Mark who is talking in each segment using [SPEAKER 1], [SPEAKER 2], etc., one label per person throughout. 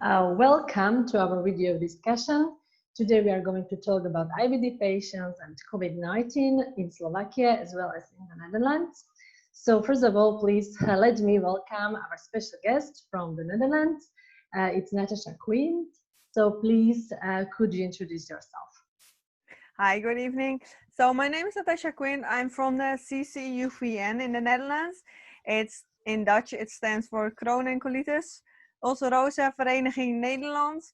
[SPEAKER 1] Welcome to our video discussion. Today we are going to talk about IBD patients and COVID-19 in Slovakia as well as in the Netherlands. So first of all, please let me welcome our special guest from the Netherlands. It's Natasha Queen. So please, could you introduce yourself?
[SPEAKER 2] Hi, good evening. So my name is Natasha Quinn. I'm from the CCUVN in the Netherlands. It's in Dutch, it stands for Crohn and Colitis. Also Rosa Vereniging Nederland.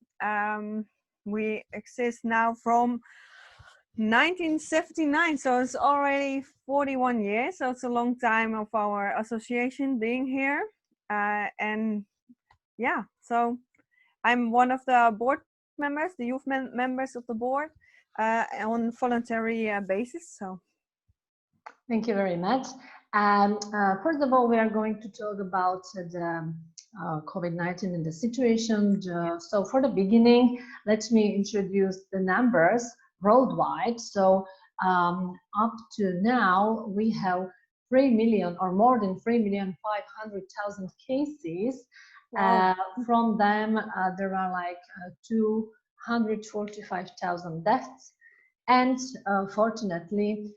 [SPEAKER 2] We exist now from 1979, so it's already 41 years. So it's a long time of our association being here. And yeah, so I'm one of the board members, the youth members of the board. On voluntary basis. So,
[SPEAKER 1] thank you very much. First of all, we are going to talk about the COVID-19 and the situation. So for the beginning, let me introduce the numbers worldwide. So up to now, we have 3 million or more than 3,500,000 cases.
[SPEAKER 2] wow.
[SPEAKER 1] From them, there are like 245,000 deaths, and fortunately,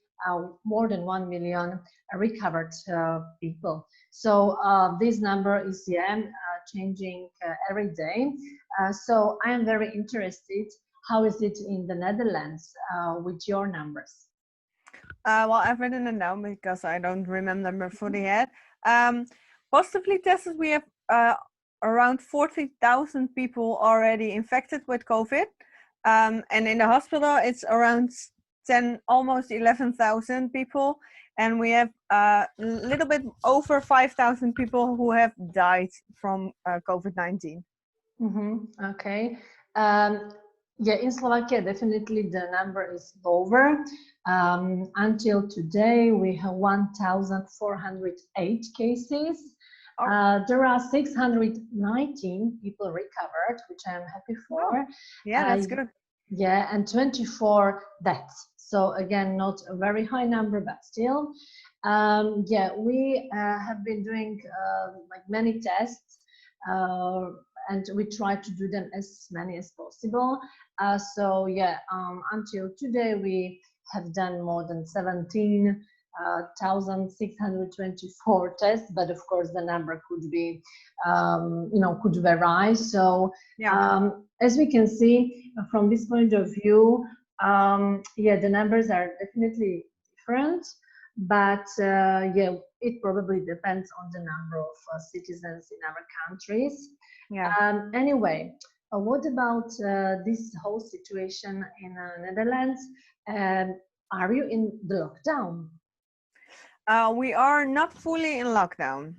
[SPEAKER 1] more than 1 million recovered people. So this number is changing every day. So I am very interested. How is it in the Netherlands with your numbers?
[SPEAKER 2] Well, I've written it down because I don't remember them fully yet. Positively tested, we have around 40,000 people already infected with COVID. And in the hospital, it's around 10, almost 11,000 people. And we have a little bit over 5,000 people who have died from COVID-19.
[SPEAKER 1] Okay. Yeah, in Slovakia, definitely the number is lower. Until today, we have 1,408 cases. There are 619 people recovered, which I am happy for.
[SPEAKER 2] Oh, yeah, that's good.
[SPEAKER 1] Yeah, and 24 deaths. So again, not a very high number, but still. Yeah, we have been doing like many tests, and we try to do them as many as possible. So yeah, until today, we have done more than 17,624 tests, but of course the number could be, could vary. So as we can see from this point of view, yeah, the numbers are definitely different, but yeah, it probably depends on the number of citizens in our countries.
[SPEAKER 2] Yeah.
[SPEAKER 1] Anyway, what about this whole situation in Netherlands? Are you in the lockdown?
[SPEAKER 2] We are not fully in lockdown.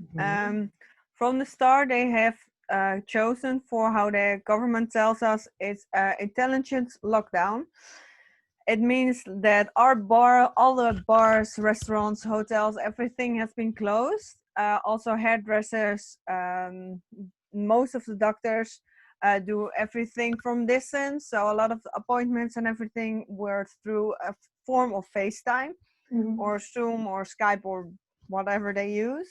[SPEAKER 2] From the start, they have chosen for how the government tells us it's intelligent lockdown. It means that our all the bars, restaurants, hotels, everything has been closed. Also hairdressers, most of the doctors do everything from distance. So a lot of appointments and everything were through a form of FaceTime or Zoom or Skype or whatever they use,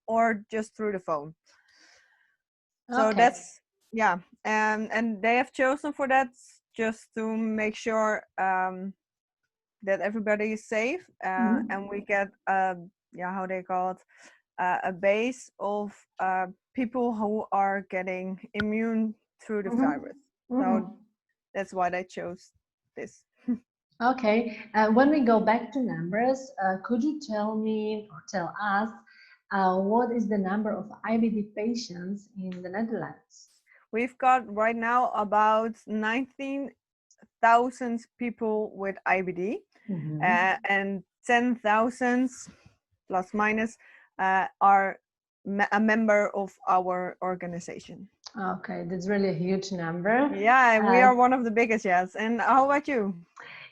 [SPEAKER 2] or just through the phone. So that's, yeah. And they have chosen for that just to make sure that everybody is safe and we get, how they call it, a base of people who are getting immune through the virus. So that's why they chose this.
[SPEAKER 1] Okay, when we go back to numbers, could you tell me or tell us what is the number of IBD patients in the Netherlands?
[SPEAKER 2] We've got right now about 19,000 people with IBD and 10,000 plus minus are a member of our organization.
[SPEAKER 1] Okay, that's really a huge number.
[SPEAKER 2] Yeah, we are one of the biggest, yes. And how about you?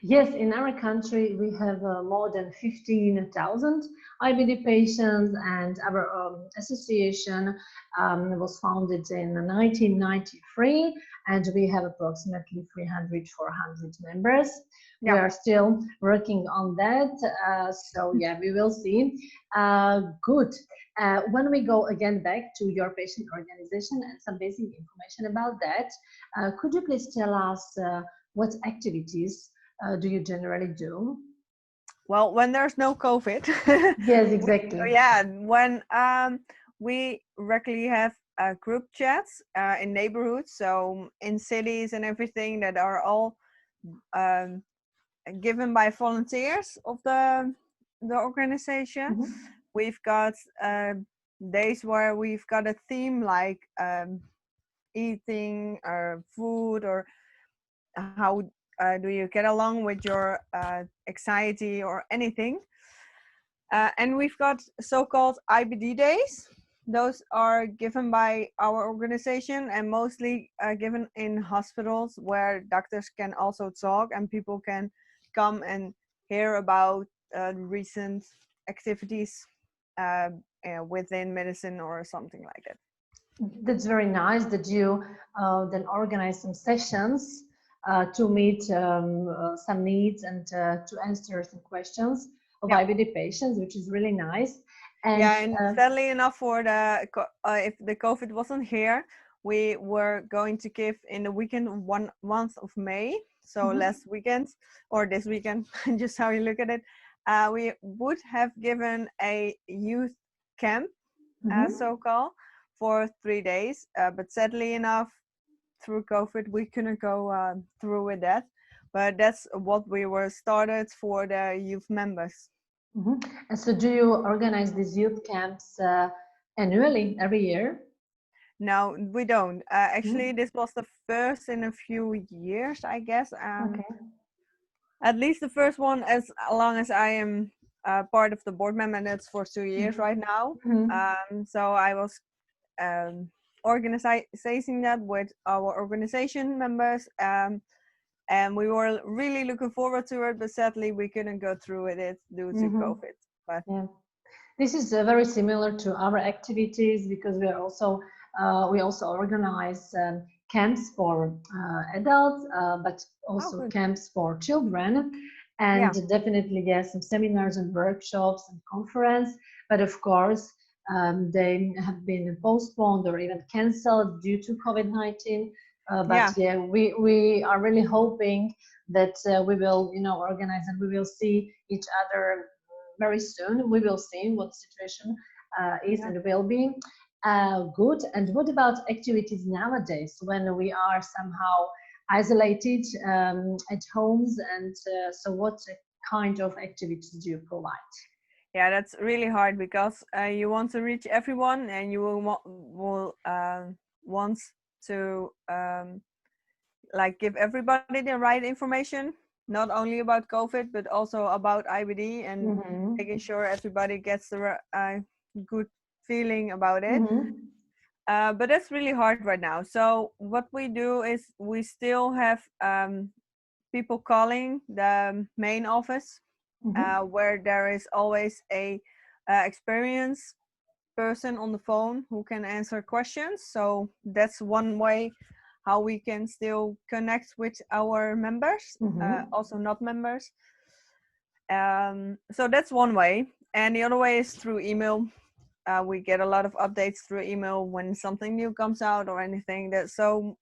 [SPEAKER 1] Yes, in our country we have more than 15,000 IBD patients, and our association was founded in 1993, and we have approximately 300, 400 members. We
[SPEAKER 2] Yeah.
[SPEAKER 1] are still working on that, so yeah, we will see. Good. When we go again back to your patient organization and some basic information about that, could you please tell us what activities do you generally do?
[SPEAKER 2] Well, when there's no COVID,
[SPEAKER 1] Yes, exactly.
[SPEAKER 2] yeah, when we regularly have group chats in neighborhoods, so in cities and everything that are all um, given by volunteers of the organization.
[SPEAKER 1] Mhm.
[SPEAKER 2] We've got days where we've got a theme like eating or food, or how do you get along with your anxiety or anything. And we've got so-called IBD days. Those are given by our organization and mostly given in hospitals where doctors can also talk and people can come and hear about recent activities within medicine or something like that.
[SPEAKER 1] That's very nice that you then organize some sessions to meet some needs and to answer some questions of
[SPEAKER 2] Yeah.
[SPEAKER 1] IBD patients, which is really nice. And
[SPEAKER 2] Yeah, and sadly enough, for if the COVID wasn't here, we were going to give in the weekend 1 month of May, so
[SPEAKER 1] mhm,
[SPEAKER 2] last weekend or this weekend, just how you look at it. We would have given a youth camp,
[SPEAKER 1] mhm.
[SPEAKER 2] so-called, for 3 days, but sadly enough, through COVID, we couldn't go through with that. But that's what we were started for the youth members.
[SPEAKER 1] Mhm. And so, do you organize these youth camps annually, every year?
[SPEAKER 2] No, we don't. Actually,
[SPEAKER 1] Mhm.
[SPEAKER 2] this was the first in a few years, I guess.
[SPEAKER 1] Okay.
[SPEAKER 2] At least the first one, as long as I am part of the board member, and that's for 2 years right now.
[SPEAKER 1] Mhm.
[SPEAKER 2] So I was um, organizing that with our organization members, and we were really looking forward to it. But sadly, we couldn't go through with it due to
[SPEAKER 1] Mhm.
[SPEAKER 2] COVID. But
[SPEAKER 1] Yeah. This is very similar to our activities because we also organize camps for adults, but
[SPEAKER 2] oh,
[SPEAKER 1] also
[SPEAKER 2] good.
[SPEAKER 1] camps for children, and
[SPEAKER 2] Yeah,
[SPEAKER 1] definitely yes, some seminars and workshops and conference. But of course, they have been postponed or even cancelled due to COVID-19. But
[SPEAKER 2] yeah,
[SPEAKER 1] yeah, we are really hoping that we will, organize and we will see each other very soon. We will see what the situation is
[SPEAKER 2] yeah.
[SPEAKER 1] and will be. Good. And what about activities nowadays when we are somehow isolated at homes? And so, what kind of activities do you provide?
[SPEAKER 2] Yeah, that's really hard because you want to reach everyone, and you will want to like give everybody the right information, not only about COVID but also about IBD, and
[SPEAKER 1] Mm-hmm.
[SPEAKER 2] making sure everybody gets the good feeling about it.
[SPEAKER 1] Mm-hmm.
[SPEAKER 2] But that's really hard right now. So what we do is we still have people calling the main office,
[SPEAKER 1] Mm-hmm.
[SPEAKER 2] where there is always a experienced person on the phone who can answer questions. So that's one way how we can still connect with our members,
[SPEAKER 1] Mm-hmm.
[SPEAKER 2] also not members. So that's one way, and the other way is through email. We get a lot of updates through email when something new comes out or anything. That so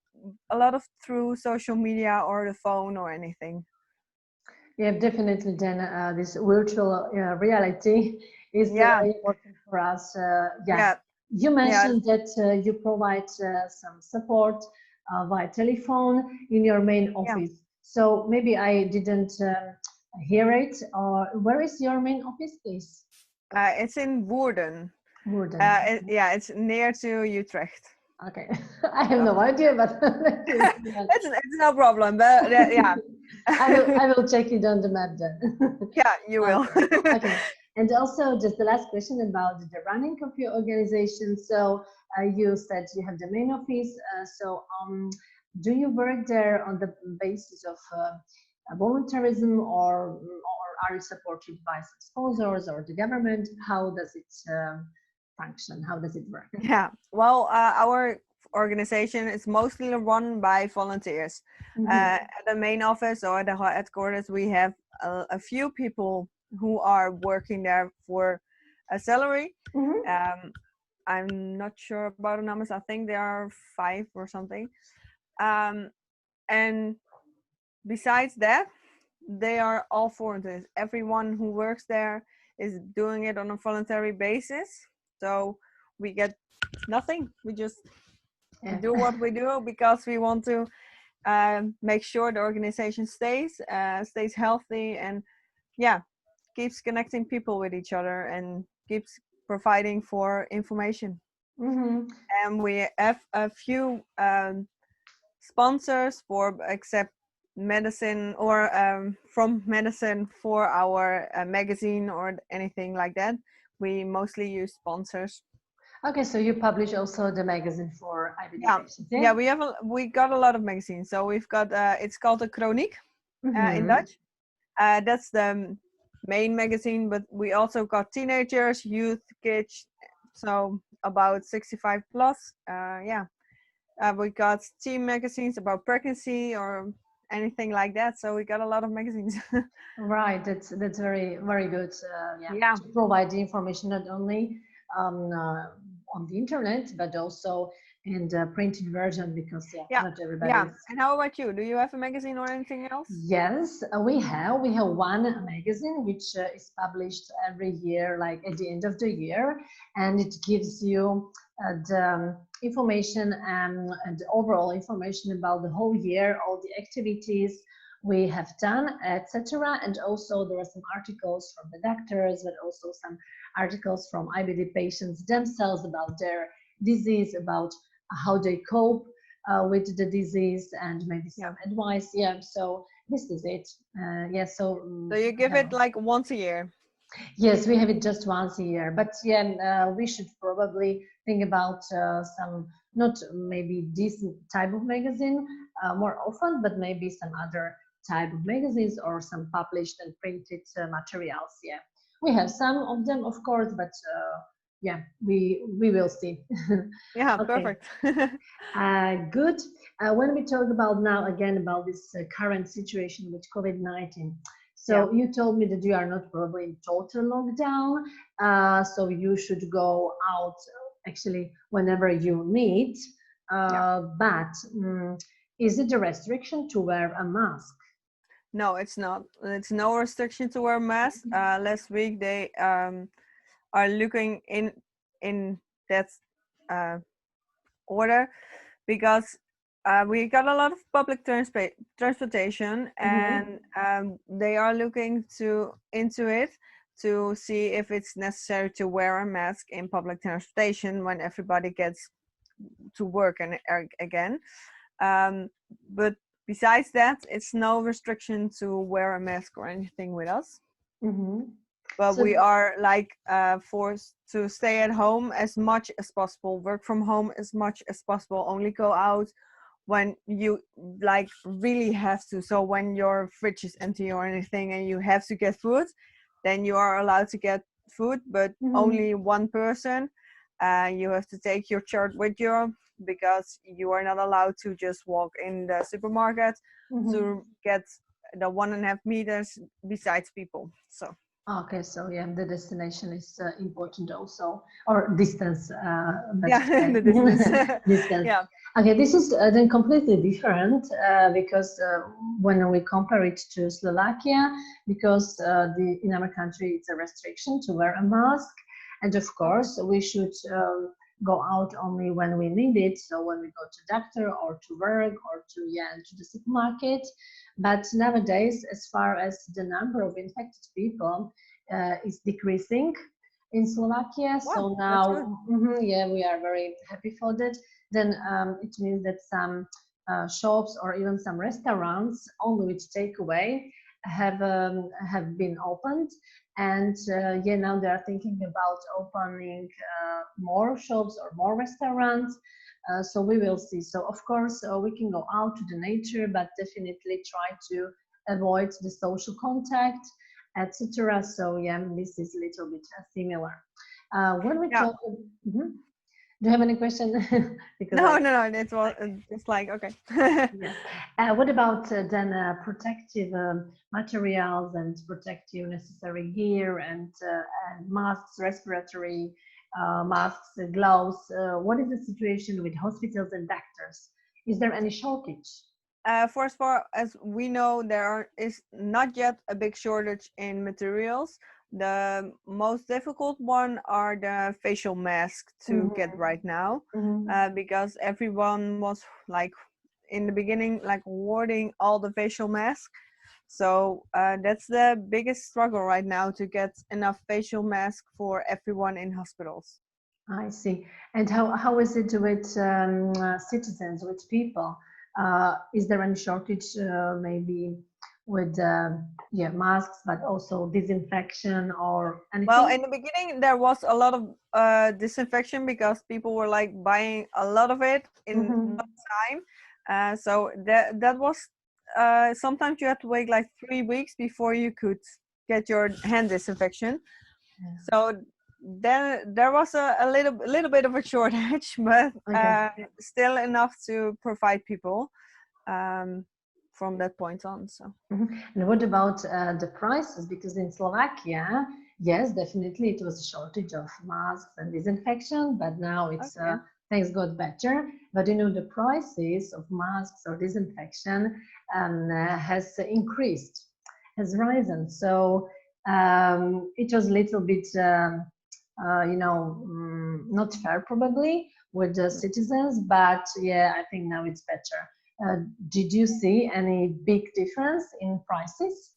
[SPEAKER 2] a lot of through social media or the phone or anything.
[SPEAKER 1] Yeah, definitely. Then this virtual reality is
[SPEAKER 2] Yeah,
[SPEAKER 1] very important for us. Yeah,
[SPEAKER 2] yeah,
[SPEAKER 1] you
[SPEAKER 2] yeah,
[SPEAKER 1] mentioned that you provide some support via telephone in your main
[SPEAKER 2] yeah.
[SPEAKER 1] office. So maybe I didn't hear it. Or where is your main office, please?
[SPEAKER 2] It's in Woerden.
[SPEAKER 1] Woerden.
[SPEAKER 2] Yeah, it's near to Utrecht.
[SPEAKER 1] Okay, I have
[SPEAKER 2] So
[SPEAKER 1] no idea, but thank you very much.
[SPEAKER 2] it's no problem. But yeah,
[SPEAKER 1] I will check it on the map then.
[SPEAKER 2] yeah, you will.
[SPEAKER 1] Okay. Okay. And also, just the last question about the running of your organization. So, you said you have the main office. So, do you work there on the basis of voluntarism, or are you supported by some sponsors or the government? How does it function? How does it work?
[SPEAKER 2] Yeah, well, our organization is mostly run by volunteers. At the main office or at the headquarters, we have a few people who are working there for a salary. I'm not sure about the numbers. I think there are 5 or something. And besides that, they are all volunteers. Everyone who works there is doing it on a voluntary basis. So we get nothing. We just do what we do because we want to make sure the organization stays healthy, and keeps connecting people with each other and keeps providing for information. And we have a few sponsors for accept medicine or from medicine for our magazine or anything like that. We mostly use sponsors.
[SPEAKER 1] Okay, so you publish also the magazine for IBD patients.
[SPEAKER 2] Yeah, we got a lot of magazines. So we've got it's called a Chroniek in Dutch. That's the main magazine, but we also got teenagers, youth, kids, so about 65 plus. We got teen magazines about pregnancy or anything like that. So we got a lot of magazines.
[SPEAKER 1] Right, that's very, very good. To provide the information not only on the internet, but also in the printed version, because not everybody.
[SPEAKER 2] And how about you? Do you have a magazine or anything else?
[SPEAKER 1] Yes, we have one magazine which is published every year, like at the end of the year, and it gives you the information and the overall information about the whole year, all the activities we have done, etc. And also there are some articles from the doctors, but also some articles from IBD patients themselves about their disease, about how they cope with the disease, and maybe some advice. So this is it. So
[SPEAKER 2] you give it like once a year?
[SPEAKER 1] Yes, we have it just once a year, but we should probably think about some, not maybe this type of magazine more often, but maybe some other type of magazines or some published and printed materials. We have some of them, of course, but we will see.
[SPEAKER 2] Perfect.
[SPEAKER 1] Good. When we talk about now again about this current situation with COVID-19, so you told me that you are not probably in total lockdown, so you should go out actually whenever you need. But is it a restriction to wear a mask?
[SPEAKER 2] No, it's not. It's no restriction to wear a mask. Last week they are looking in that order, because we got a lot of public transportation, and they are looking into it to see if it's necessary to wear a mask in public transportation when everybody gets to work and again. But besides that, it's no restriction to wear a mask or anything with us. But we are like forced to stay at home as much as possible, work from home as much as possible, only go out when you like really have to. So when your fridge is empty or anything and you have to get food, then you are allowed to get food, but only one person. You have to take your chart with you, because you are not allowed to just walk in the supermarket to get the 1.5 meters besides people. So
[SPEAKER 1] okay, so the destination is important also, or distance.
[SPEAKER 2] The distance.
[SPEAKER 1] Distance. Okay, this is then completely different because when we compare it to Slovakia, because in our country it's a restriction to wear a mask, and of course we should go out only when we need it. So when we go to doctor or to work or to the supermarket. But nowadays, as far as the number of infected people is decreasing in Slovakia, so now we are very happy for that. Then it means that some shops or even some restaurants only with takeaway have been opened, and now they are thinking about opening more shops or more restaurants. So we will see. So of course we can go out to the nature, but definitely try to avoid the social contact, etc. So yeah, this is a little bit similar. When we
[SPEAKER 2] Yeah.
[SPEAKER 1] talk, Mhm. Do you have any question? Because
[SPEAKER 2] No, it was just like, okay.
[SPEAKER 1] yeah. What about then protective materials and protective necessary gear and masks, respiratory masks, gloves? What is the situation with hospitals and doctors? Is there any shortage?
[SPEAKER 2] For as far as we know, is not yet a big shortage in materials. The most difficult one are the facial masks to get right now, because everyone was like in the beginning like hoarding all the facial masks. So that's the biggest struggle right now, to get enough facial masks for everyone in hospitals.
[SPEAKER 1] I see. And how is it with citizens, with people? Is there any shortage maybe with yeah, masks, but also disinfection or
[SPEAKER 2] Well,
[SPEAKER 1] anything?
[SPEAKER 2] in the beginning, there was a lot of disinfection because people were like buying a lot of it in one time. So that was sometimes you had to wait like 3 weeks before you could get your hand disinfection.
[SPEAKER 1] Yeah.
[SPEAKER 2] So then there was a little bit of a shortage, but
[SPEAKER 1] Okay.
[SPEAKER 2] still enough to provide people from that point on. So.
[SPEAKER 1] And what about the prices? Because in Slovakia, yes, definitely it was a shortage of masks and disinfection, but now it's
[SPEAKER 2] Okay.
[SPEAKER 1] things got better. But you know, the prices of masks or disinfection has increased, has risen. So it was a little bit, you know, not fair probably with the citizens, but yeah, I think now it's better. Did you see any big difference in prices?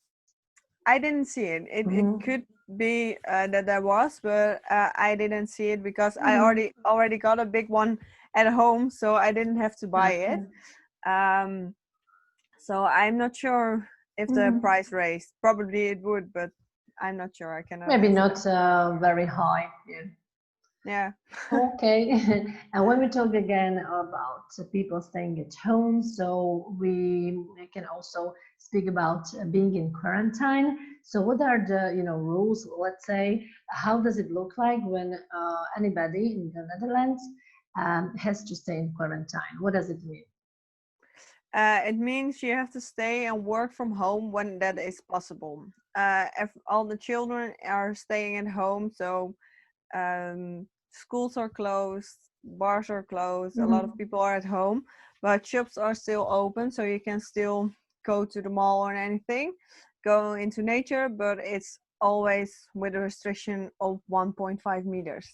[SPEAKER 2] I didn't see it. It could be that there was, but I didn't see it because I already got a big one at home, so I didn't have to buy it. So I'm not sure if the price raised. Probably it would, but I'm not sure. I cannot
[SPEAKER 1] Maybe
[SPEAKER 2] answer.
[SPEAKER 1] not very high. Yeah.
[SPEAKER 2] Yeah.
[SPEAKER 1] Okay. And when we talk again about people staying at home, so we can also speak about being in quarantine. So what are the, you know, rules, let's say, how does it look like when anybody in the Netherlands has to stay in quarantine? What does it mean?
[SPEAKER 2] It means you have to stay and work from home when that is possible. If all the children are staying at home, so schools are closed, bars are closed, a lot of people are at home, but shops are still open, so you can still go to the mall or anything, go into nature, but it's always with a restriction of 1.5 meters.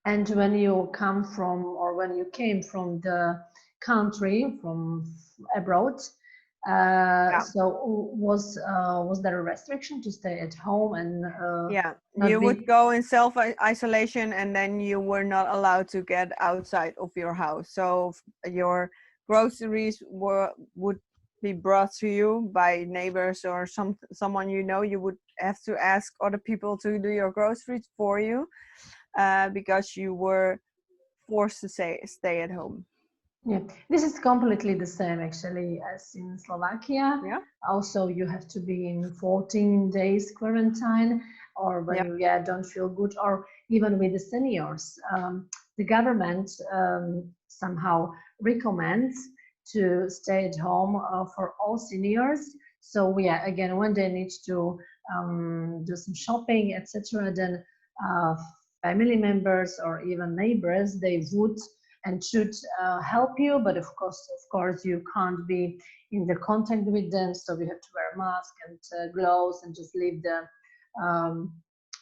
[SPEAKER 1] And when you come from, or when you came from the country, from abroad, so was there a restriction to stay at home and
[SPEAKER 2] Yeah,
[SPEAKER 1] not
[SPEAKER 2] you would
[SPEAKER 1] be?
[SPEAKER 2] go in self isolation, and then you were not allowed to get outside of your house. So your groceries would be brought to you by neighbors or someone you know. You would have to ask other people to do your groceries for you, because you were forced to stay at home.
[SPEAKER 1] Yeah, this is completely the same actually as in Slovakia.
[SPEAKER 2] Yeah.
[SPEAKER 1] Also, you have to be in 14 days quarantine, or when
[SPEAKER 2] Yeah.
[SPEAKER 1] you don't feel good, or even with the seniors. The government somehow recommends to stay at home for all seniors. So yeah, again, when they need to do some shopping, etc., then family members or even neighbors, they would and should help you, but of course, you can't be in the contact with them, so we have to wear a mask and gloves and just leave the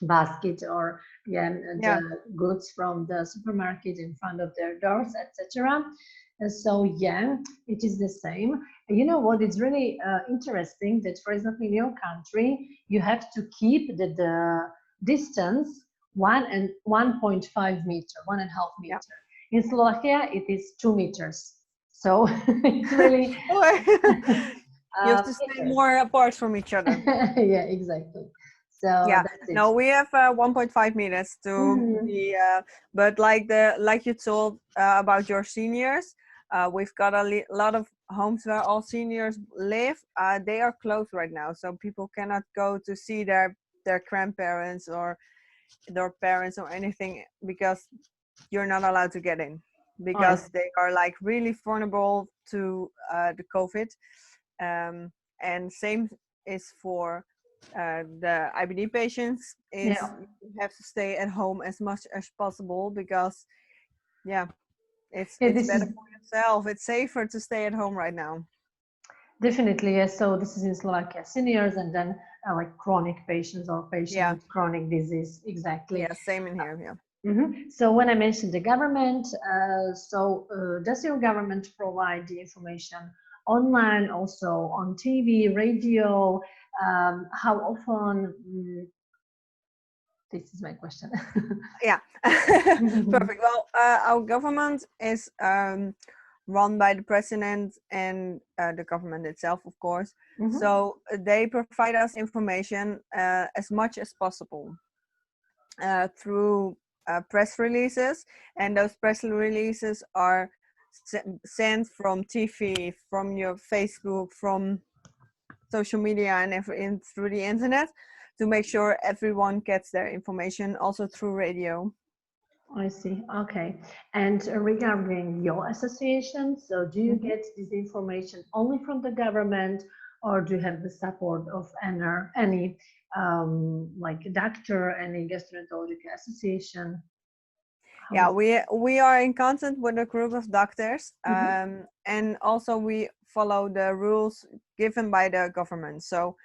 [SPEAKER 1] basket or the goods from the supermarket in front of their doors, etc. So yeah, it is the same. You know what? It's really interesting that, for example, in your country, you have to keep the distance 1.5 meter, 1.5 meter. In Slovakia, it is 2 meters. So it's really
[SPEAKER 2] you have to stay more apart from each other.
[SPEAKER 1] yeah, exactly. So that's it.
[SPEAKER 2] No, we have 1.5 meters to be, but like you told about your seniors, we've got a lot of homes where all seniors live, they are closed right now, so people cannot go to see their grandparents or their parents or anything, because you're not allowed to get in,
[SPEAKER 1] I
[SPEAKER 2] because they are like really vulnerable to the COVID. And same is for the IBD patients. Is
[SPEAKER 1] yeah.
[SPEAKER 2] you have to stay at home as much as possible, because yeah,
[SPEAKER 1] Yeah,
[SPEAKER 2] it's
[SPEAKER 1] this
[SPEAKER 2] better
[SPEAKER 1] is
[SPEAKER 2] for yourself. It's safer to stay at home right now.
[SPEAKER 1] definitely, yes. So this is in Slovakia, seniors, and then like chronic patients or patients
[SPEAKER 2] Yeah,
[SPEAKER 1] with chronic disease. Exactly.
[SPEAKER 2] yeah, same in here. Yeah.
[SPEAKER 1] So when I mentioned the government, does your government provide the information online, also on TV, radio? How often? This is my question.
[SPEAKER 2] Yeah. Perfect. Well, our government is run by the president and the government itself, of course. So they provide us information as much as possible through press releases, and those press releases are sent from TV, from your Facebook, from social media, and through the internet, to make sure everyone gets their information, also through radio.
[SPEAKER 1] I see. Okay. And regarding your association, so do you get this information only from the government, or do you have the support of any like doctor, any gastroenterological association?
[SPEAKER 2] Yeah, we are in contact with a group of doctors,
[SPEAKER 1] Mhm.
[SPEAKER 2] and also we follow the rules given by the government. So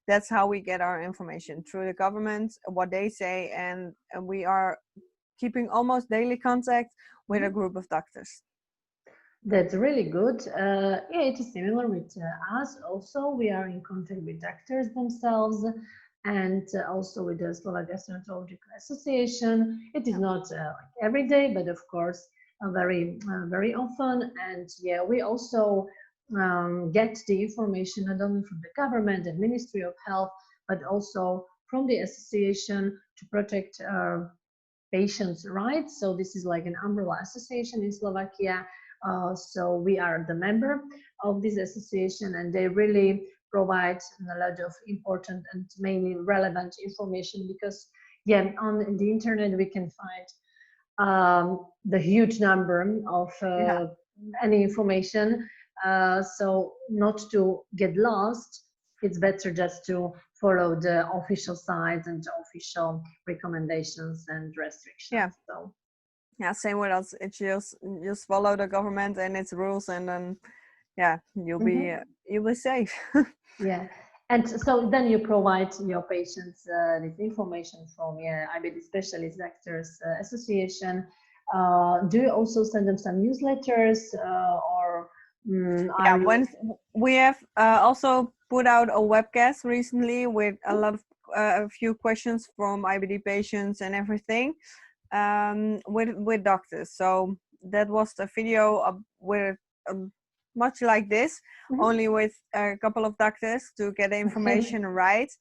[SPEAKER 2] that's how we get our information, through the government, what they say, and we are keeping almost daily contact with a group of doctors.
[SPEAKER 1] That's really good. Yeah, it is similar with us. Also, we are in contact with doctors themselves, and also with the Slovak Gastroenterological Association. It is not like every day, but of course, very often. And yeah, we also get the information not only from the government and Ministry of Health, but also from the association to protect patients' rights. So this is like an umbrella association in Slovakia. So we are the member of this association, and they really provide a lot of important and mainly relevant information, because yeah, on the internet we can find the huge number of
[SPEAKER 2] Yeah.
[SPEAKER 1] any information. So not to get lost, it's better just to follow the official sites and the official recommendations and restrictions.
[SPEAKER 2] Yeah.
[SPEAKER 1] So
[SPEAKER 2] Yeah, same with us. It's just follow the government and its rules, and then yeah, you'll be safe.
[SPEAKER 1] yeah. And so then you provide your patients this information from IBD Specialist Doctors Association. Do you also send them some newsletters, or
[SPEAKER 2] Yeah,
[SPEAKER 1] are you?
[SPEAKER 2] when we have also put out a webcast recently with a lot of a few questions from IBD patients and everything, with doctors. So that was a video with much like this, only with a couple of doctors to get the information right,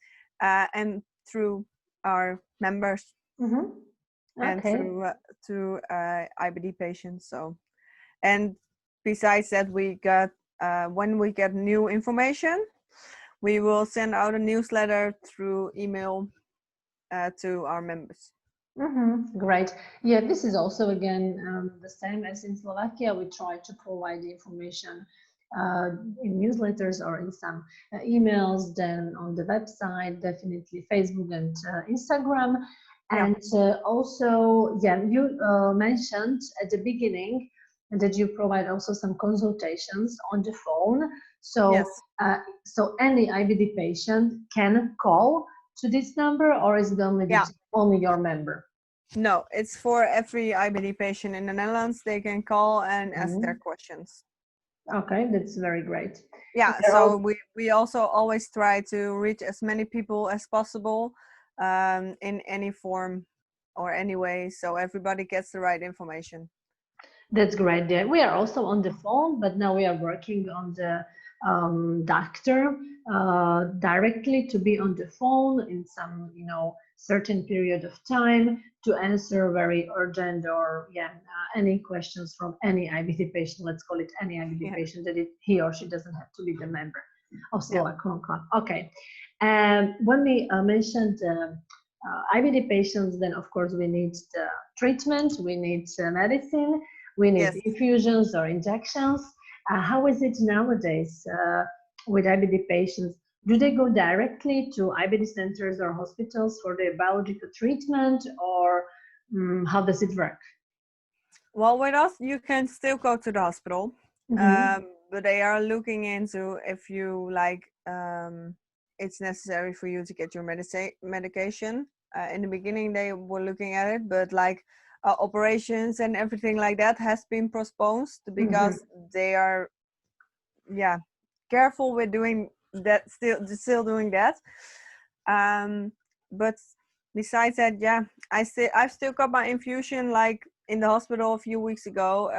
[SPEAKER 2] and through our members and
[SPEAKER 1] Okay.
[SPEAKER 2] through to IBD patients. So, and besides that, we got when we get new information, we will send out a newsletter through email to our members.
[SPEAKER 1] Great. Yeah, this is also again the same as in Slovakia. We try to provide the information in newsletters or in some emails, then on the website, definitely Facebook and Instagram. And also, yeah, you mentioned at the beginning that you provide also some consultations on the phone. So,
[SPEAKER 2] Yes.
[SPEAKER 1] so any IBD patient can call to this number, or is it only your member?
[SPEAKER 2] No, it's for every IBD patient in the Netherlands. They can call and ask their questions.
[SPEAKER 1] Okay, that's very great.
[SPEAKER 2] Yeah, so we also always try to reach as many people as possible in any form or any way, so everybody gets the right information.
[SPEAKER 1] That's great. Yeah, we are also on the phone, but now we are working on the doctor directly to be on the phone in some, certain period of time to answer very urgent or any questions from any IBD patient. Let's call it any IBD patient, that he or she doesn't have to be the member of Slovak Crohn Club. Okay. When we mentioned IBD patients, then of course we need the treatment, we need medicine, we need infusions or injections. How is it nowadays with IBD patients? Do they go directly to IBD centers or hospitals for their biological treatment, or how does it work?
[SPEAKER 2] Well, with us, you can still go to the hospital, but they are looking into if you it's necessary for you to get your medication. In the beginning, they were looking at it, but operations and everything like that has been postponed because they are, careful with doing that. Still doing that. But besides that, I've still got my infusion in the hospital a few weeks ago,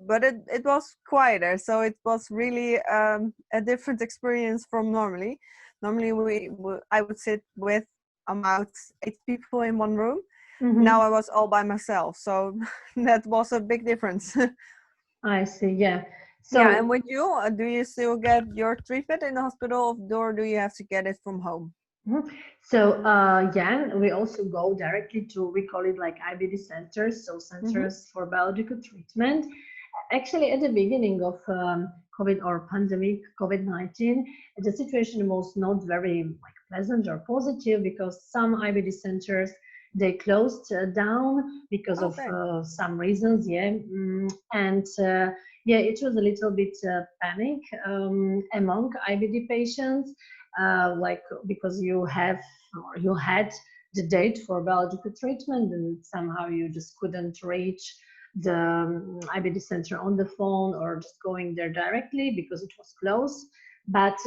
[SPEAKER 2] but it was quieter, so it was really a different experience from normally. Normally I would sit with about 8 people in one room. Now I was all by myself, so that was a big difference.
[SPEAKER 1] I see.
[SPEAKER 2] So and with you, do you still get your treatment in the hospital, or do you have to get it from home?
[SPEAKER 1] So we also go directly to, we call it like IBD centers, so centers for biological treatment. Actually, at the beginning of COVID or pandemic, COVID-19, the situation was not very pleasant or positive, because some IBD centers, they closed down because of some reasons, and it was a little bit panic among IBD patients, because you had the date for biological treatment, and somehow you just couldn't reach the IBD center on the phone or just going there directly because it was closed. But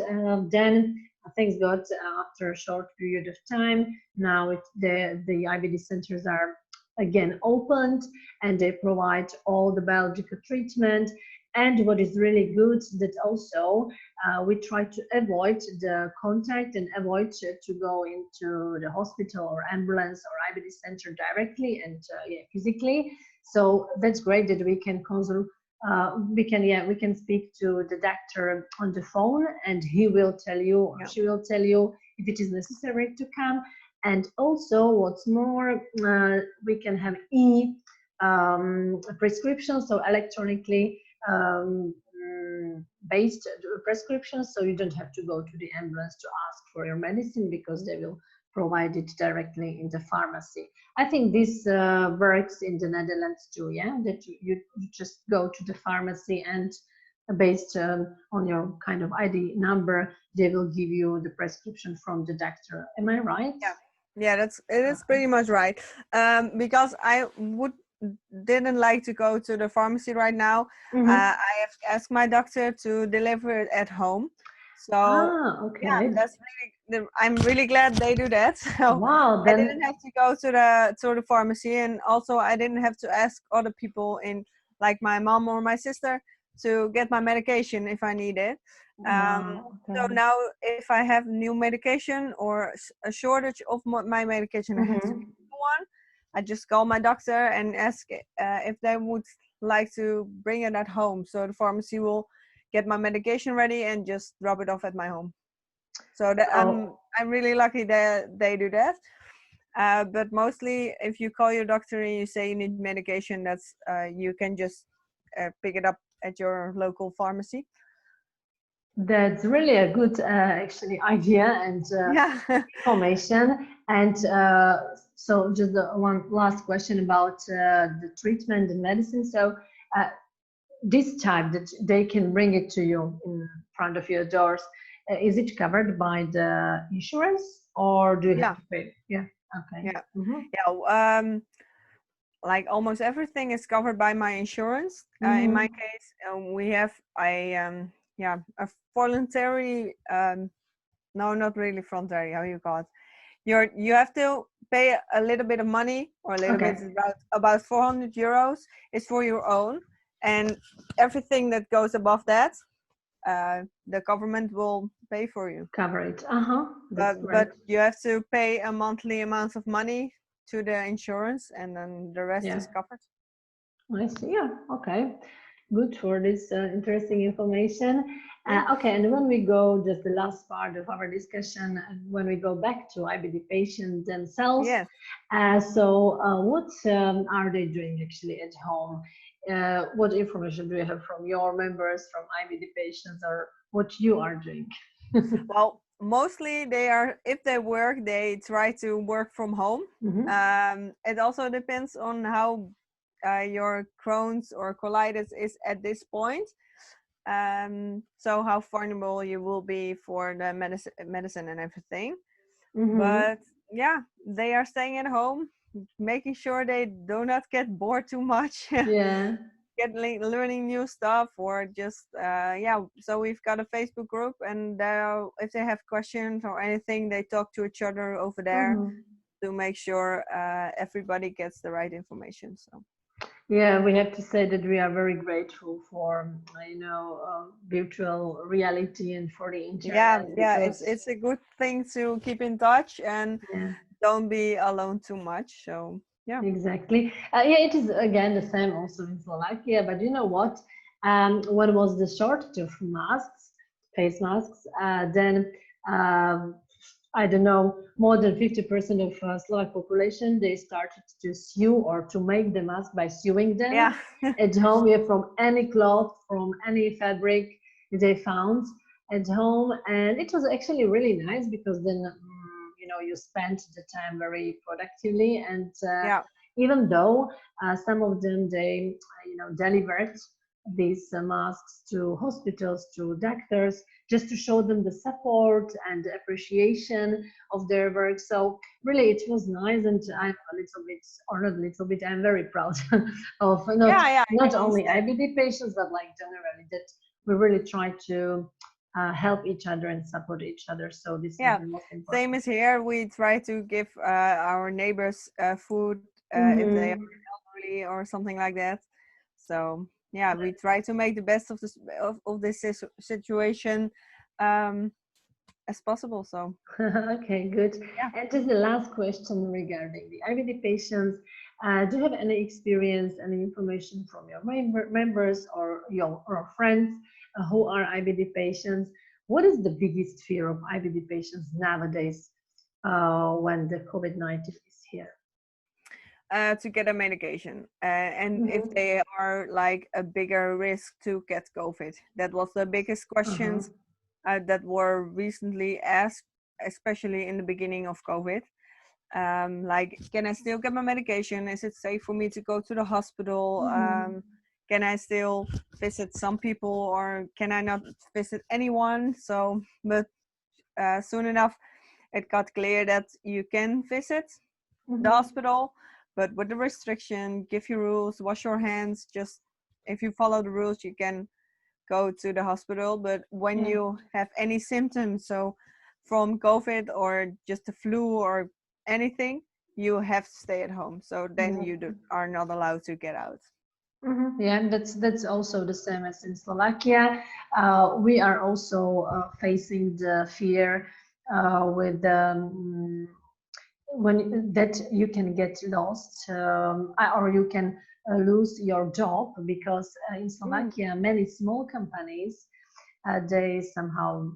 [SPEAKER 1] then things got, after a short period of time, now the IBD centers are again opened, and they provide all the biological treatment. And what is really good, that also we try to avoid the contact and avoid to go into the hospital or ambulance or IBD center directly and physically. So that's great that we can consult. We can speak to the doctor on the phone, and he will tell you or she will tell you if it is necessary to come. And also, what's more, we can have prescriptions, so electronically based prescriptions, so you don't have to go to the ambulance to ask for your medicine, because they will provide it directly in the pharmacy. I think this works in the Netherlands too, that you just go to the pharmacy, and based on your kind of ID number, they will give you the prescription from the doctor. Am I right?
[SPEAKER 2] Yeah, it is pretty much right. Because I didn't like to go to the pharmacy right now. I have asked my doctor to deliver it at home. So that's really, I'm really glad they do that. So
[SPEAKER 1] wow,
[SPEAKER 2] I didn't have to go to the pharmacy, and also I didn't have to ask other people, in like my mom or my sister, to get my medication if I need it. So now if I have new medication or a shortage of my medication, I have to get one, I just call my doctor and ask if they would like to bring it at home. So the pharmacy will get my medication ready and just drop it off at my home. So I'm really lucky that they do that. But mostly, if you call your doctor and you say you need medication, that's you can just pick it up at your local pharmacy.
[SPEAKER 1] That's really a good actually idea and information. And so just one last question about the treatment and medicine. So this type that they can bring it to you in front of your doors, is it covered by the insurance, or do you have to pay?
[SPEAKER 2] Like almost everything is covered by my insurance. In my case, we have a voluntary, no, not really voluntary, how you call it, you have to pay a little bit of money, or a little bit, about 400 euros is for your own, and everything that goes above that the government will pay for you.
[SPEAKER 1] Cover it. That's great.
[SPEAKER 2] But you have to pay a monthly amount of money to the insurance, and then the rest is covered.
[SPEAKER 1] I see. Yeah. Okay. Good for this interesting information. Okay, and when we go, just the last part of our discussion, when we go back to IBD patients themselves,
[SPEAKER 2] Yes.
[SPEAKER 1] What are they doing actually at home? What information do you have from your members, from IBD patients, or what you are doing?
[SPEAKER 2] Well, mostly if they work, they try to work from home. It also depends on how your Crohn's or colitis is at this point. So how vulnerable you will be for the medicine and everything. But yeah, they are staying at home, making sure they do not get bored too much.
[SPEAKER 1] Yeah.
[SPEAKER 2] Learning new stuff, or just so we've got a Facebook group, and if they have questions or anything, they talk to each other over there to make sure everybody gets the right information. So
[SPEAKER 1] yeah, we have to say that we are very grateful for virtual reality and for the internet.
[SPEAKER 2] It's a good thing to keep in touch and don't be alone too much. So yeah,
[SPEAKER 1] exactly. It is again the same also in Slovakia, but you know what? When was the shortage of masks, face masks, then I don't know, more than 50% of Slovak population, they started to sew or to make the mask by sewing them at home, from any cloth, from any fabric they found at home. And it was actually really nice because then you spent the time very productively, and even though some of them they delivered these masks to hospitals, to doctors, just to show them the support and the appreciation of their work. So really it was nice, and I'm a little bit, or not a little bit, I'm very proud of not only IBD patients, but like generally that we really try to help each other and support each other. So this is the most important.
[SPEAKER 2] Same as here. We try to give our neighbors food if they are elderly or something like that. So yeah, we try to make the best of this situation as possible. So
[SPEAKER 1] okay, good. And this is the last question regarding the IBD patients. Do you have any experience, any information from your members or your friends who are IBD patients? What is the biggest fear of IBD patients nowadays when the COVID-19 is here?
[SPEAKER 2] To get a medication, and if they are like a bigger risk to get COVID. That was the biggest questions that were recently asked, especially in the beginning of COVID. Like, can I still get my medication? Is it safe for me to go to the hospital? Can I still visit some people, or can I not visit anyone? So, but soon enough, it got clear that you can visit the hospital, but with the restriction, give your rules, wash your hands. Just if you follow the rules, you can go to the hospital. But when you have any symptoms, so from COVID or just the flu or anything, you have to stay at home. So then you are not allowed to get out.
[SPEAKER 1] Yeah, and that's also the same as in Slovakia. We are also facing the fear with when that you can get lost or you can lose your job, because in Slovakia many small companies they somehow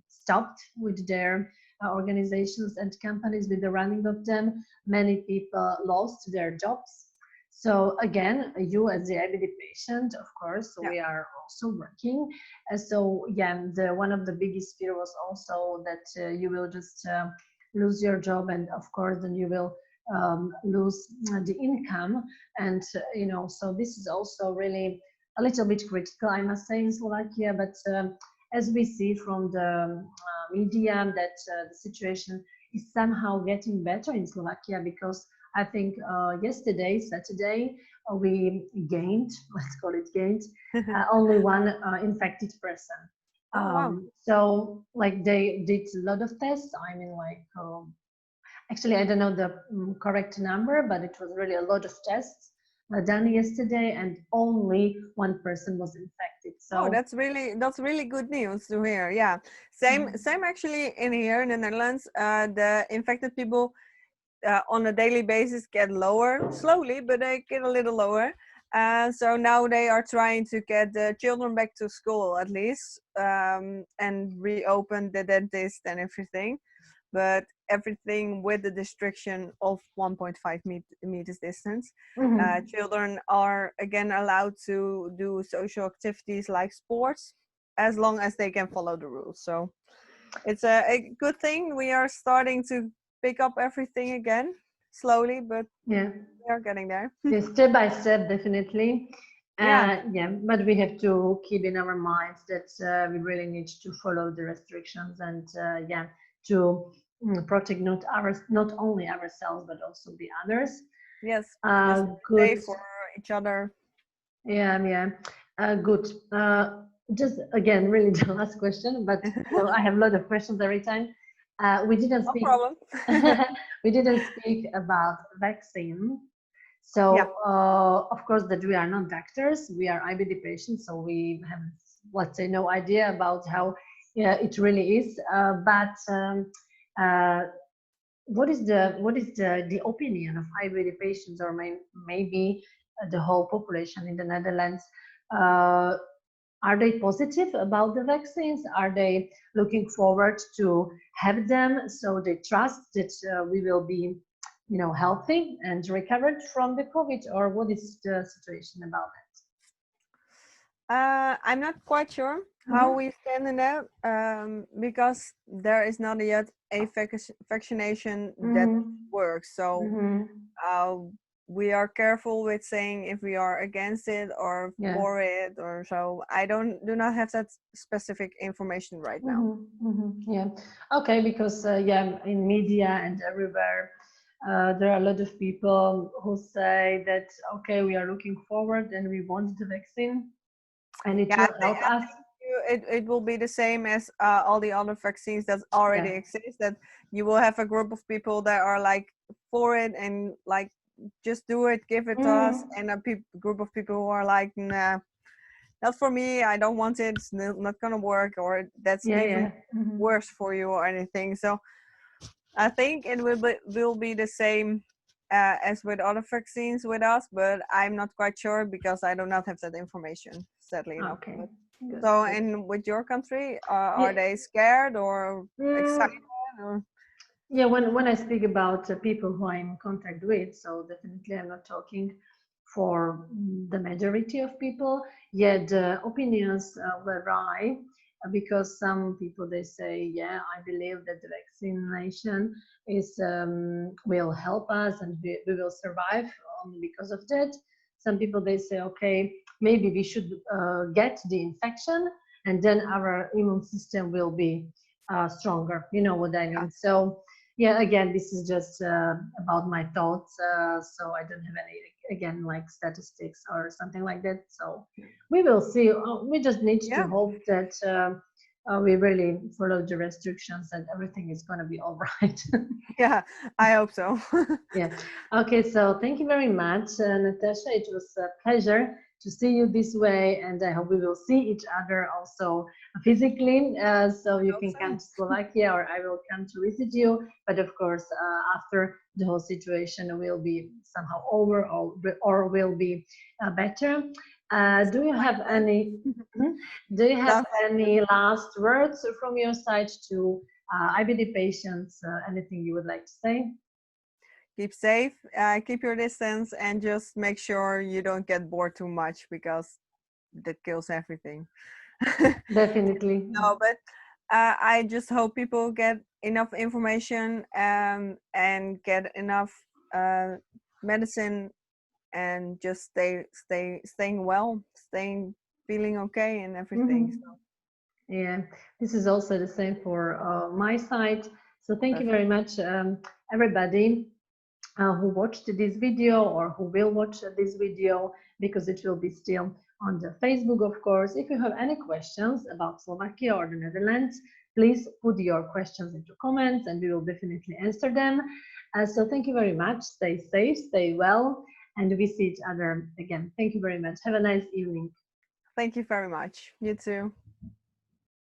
[SPEAKER 1] stopped with their organizations and companies, with the running of them. Many people lost their jobs. So again, you as the IBD patient, of course, we are also working. So yeah, one of the biggest fear was also that you will just lose your job, and of course then you will lose the income. And so this is also really a little bit critical, I must say, in Slovakia. But as we see from the media, that the situation is somehow getting better in Slovakia, because I think yesterday, Saturday, we gained, let's call it gained, only one infected person. So like they did a lot of tests. I mean, like actually I don't know the correct number, but it was really a lot of tests done yesterday, and only one person was infected.
[SPEAKER 2] Oh,
[SPEAKER 1] So
[SPEAKER 2] that's really good news to hear. Yeah, same actually in here in the Netherlands. The infected people on a daily basis get lower, slowly, but they get a little lower. So now they are trying to get the children back to school at least, and reopen the dentist and everything. But everything with the restriction of 1.5 meters distance. Children are again allowed to do social activities like sports as long as they can follow the rules. So it's a good thing. We are starting to pick up everything again, slowly, but
[SPEAKER 1] yeah,
[SPEAKER 2] we are getting there.
[SPEAKER 1] yeah, step by step, definitely.
[SPEAKER 2] Yeah,
[SPEAKER 1] Yeah, but we have to keep in our minds that we really need to follow the restrictions and yeah, to protect not only ourselves but also the others.
[SPEAKER 2] yes, just
[SPEAKER 1] Good.
[SPEAKER 2] stay for each other.
[SPEAKER 1] Yeah, yeah. Good. Just again, really the last question, but you know, I have a lot of questions every time. We didn't
[SPEAKER 2] No
[SPEAKER 1] speak.
[SPEAKER 2] problem.
[SPEAKER 1] We didn't speak about vaccine.
[SPEAKER 2] Yeah,
[SPEAKER 1] So of course that we are not doctors, we are IBD patients, so we have, let's say, no idea about how it really is. Uh, what is the opinion of IBD patients, or maybe the whole population in the Netherlands? Uh, are they positive about the vaccines? Are they looking forward to have them, so they trust that we will be, healthy and recovered from the COVID? Or what is the situation about
[SPEAKER 2] I'm not quite sure how
[SPEAKER 1] that?
[SPEAKER 2] we stand in that, because there is not yet a vaccination that
[SPEAKER 1] Hmm.
[SPEAKER 2] works. So
[SPEAKER 1] Hmm.
[SPEAKER 2] uh, we are careful with saying if we are against it or
[SPEAKER 1] Yeah.
[SPEAKER 2] for it, or so. I do not have that specific information right now.
[SPEAKER 1] Yeah. Okay, because yeah, in media and everywhere, there are a lot of people who say that okay, we are looking forward and we want the vaccine, and it
[SPEAKER 2] Yeah,
[SPEAKER 1] will help us.
[SPEAKER 2] it will be the same as all the other vaccines that already
[SPEAKER 1] Yeah.
[SPEAKER 2] exist. That you will have a group of people that are like for it and like just do it, give it to us,
[SPEAKER 1] Mm.
[SPEAKER 2] and a group of people who are like, nah, not for me. I don't want it. It's not gonna work, or that's
[SPEAKER 1] Yeah,
[SPEAKER 2] even
[SPEAKER 1] yeah. Hmm.
[SPEAKER 2] worse for you or anything. So I think it will be the same as with other vaccines with us, but I'm not quite sure because I do not have that information, sadly enough.
[SPEAKER 1] Okay.
[SPEAKER 2] But,
[SPEAKER 1] Good.
[SPEAKER 2] so,
[SPEAKER 1] Good.
[SPEAKER 2] and with your country, are
[SPEAKER 1] Yeah.
[SPEAKER 2] they scared or
[SPEAKER 1] Mm.
[SPEAKER 2] excited? Or
[SPEAKER 1] Yeah, when I speak about people who I'm in contact with, so definitely I'm not talking for the majority of people. Yet the opinions vary because some people they say, yeah, I believe that the vaccination is will help us and we will survive only because of that. Some people they say, okay, maybe we should get the infection and then our immune system will be stronger. You know what I
[SPEAKER 2] yeah,
[SPEAKER 1] mean? So yeah, again, this is just about my thoughts. So I don't have any, again, like statistics or something like that. So we will see. We just need to
[SPEAKER 2] yeah,
[SPEAKER 1] hope that we really follow the restrictions and everything is going to be all right.
[SPEAKER 2] yeah. I hope so.
[SPEAKER 1] Yeah. Okay. So thank you very much, Natasha. It was a pleasure to see you this way, and I hope we will see each other also physically. So you
[SPEAKER 2] Hope
[SPEAKER 1] can come
[SPEAKER 2] so.
[SPEAKER 1] to Slovakia, or I will come to visit you. But of course, after the whole situation will be somehow over, or will be better. Do you
[SPEAKER 2] Sounds like
[SPEAKER 1] have
[SPEAKER 2] a plan.
[SPEAKER 1] any? Do you have
[SPEAKER 2] Sounds like a plan.
[SPEAKER 1] any last words from your side to IBD patients? Anything you would like to say?
[SPEAKER 2] Keep safe, keep your distance, and just make sure you don't get bored too much because that kills everything.
[SPEAKER 1] Definitely.
[SPEAKER 2] No, but I just hope people get enough information and get enough uh, medicine and just staying well, staying feeling okay and everything.
[SPEAKER 1] Hmm.
[SPEAKER 2] So
[SPEAKER 1] Yeah, this is also the same for my side. So thank you
[SPEAKER 2] perfect.
[SPEAKER 1] very much, everybody who watched this video or who will watch this video, because it will be still on the Facebook, of course. If you have any questions about Slovakia or the Netherlands, please put your questions into comments and we will definitely answer them. So thank you very much. Stay safe, stay well, and we see each other again. Thank you very much. Have a nice evening.
[SPEAKER 2] Thank you very much. You too.